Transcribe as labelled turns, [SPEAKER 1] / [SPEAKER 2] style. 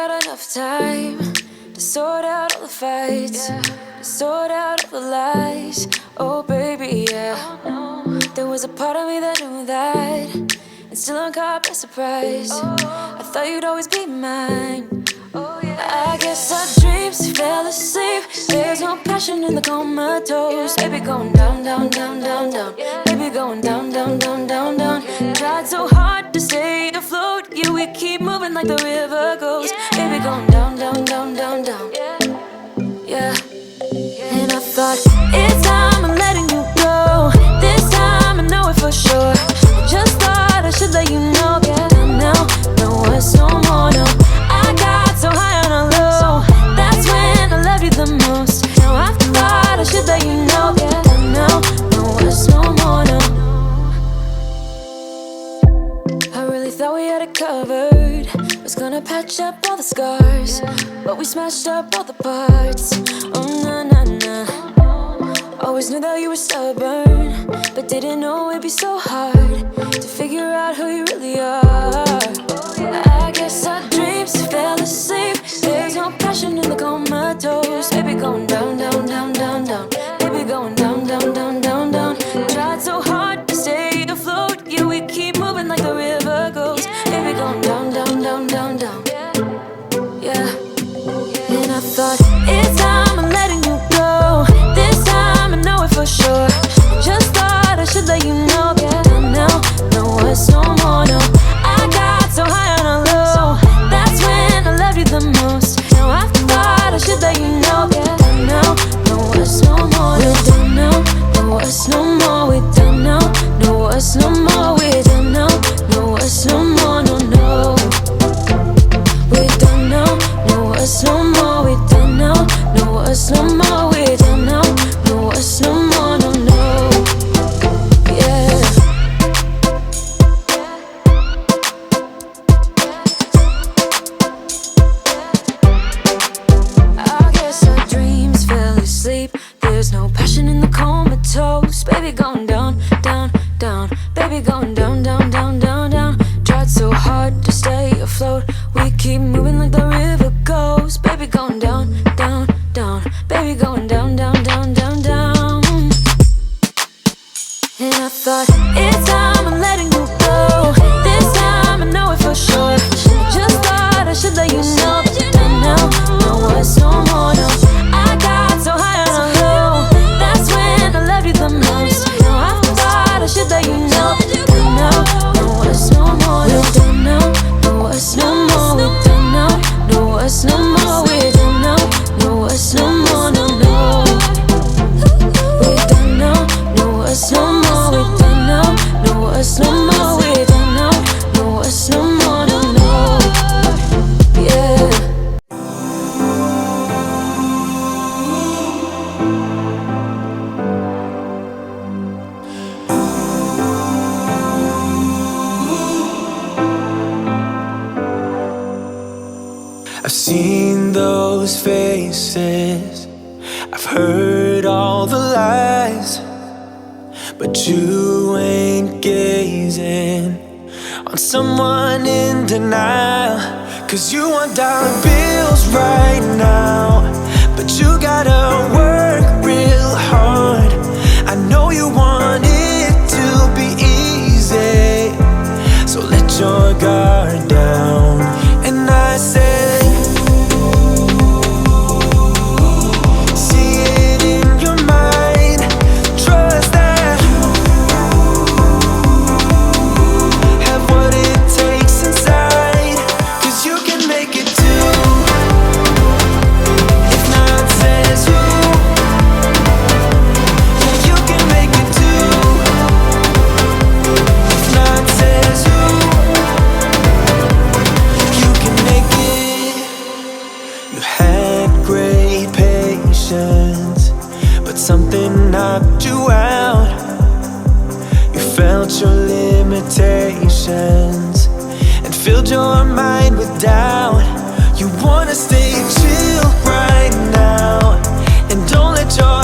[SPEAKER 1] got enough time to sort out all the fights, to sort out all the lies. Oh baby, yeah. There was a part of me that knew that, and still I'm caught by surprise. I thought you'd always be mine. I guess our dreams fell asleep. There's no passion in the comatose. Baby going down, down, down, down, down. Baby going down, down, down, down, down. Tried so hard to stay afloat. Yeah, we keep moving like the river goes. Baby going down, down, down, down, down. Yeah. And I thought, it's time I'm letting you go. This time I know it for sure. I just thought I should let you know. Yeah, now, no words no more, no. I got so high on a low. That's when I loved you the most. Now I thought I should let you know. Yeah, now, no words no more, no. I really thought we had it covered. Was gonna patch up all the scars, but we smashed up all the parts. Oh na na na. Always knew that you were stubborn, but didn't know it'd be so hard to figure out who you really are. I guess our dreams fell asleep. There's no passion in the comatose. Baby going down, down, down, down, down. Baby going down, down, down, down, down. Tried so hard to stay afloat. Yeah, we keep moving like the river goes. Baby going down, down, down, down, down. Yeah. And I thought, it's time I'm letting you go. This time I know it for sure. Just thought I should let you know. Yeah, now, no words no more, no. I got so high on a low. That's when I loved you the most. Now I thought I should let you know. Yeah, now, no words no more. We're done now, no words no more. We're done now, no words no more. We're done now, no words no more, no, no. We're done now, no words no more. We're done now, no words no more. We're done now, no words no more, no, no. Yeah. I guess our dreams fell asleep. There's no passion in the comatose. Baby going down, down, down. Baby going down, down, down, down, down. Tried so hard to stay afloat. We keep moving like the river goes. Baby going down, down, down. Baby going down, down, down, down, down. And I thought, it's time I'm letting you go. This time I know it for sure. Just thought I should let you know. And now, no words no more, no. I got so high on a low. That's when I loved you the most. Now I thought I should let you know. And now, no words no more. We're done now, no words no more. We're done now, no words no more. We're done now, no words no more, no, no. We're done now, no words no more. We're done now, no words no more. We're done now, no words no more, no, no. Yeah.
[SPEAKER 2] I've seen those faces, I've heard all the lies, but you ain't gazing on someone in denial. 'Cause you want dollar bills right now, but you gotta work real hard. I know you want it to be easy, so let your guard down. And I say, but something knocked you out. You felt your limitations and filled your mind with doubt. You wanna stay chill right now and don't let your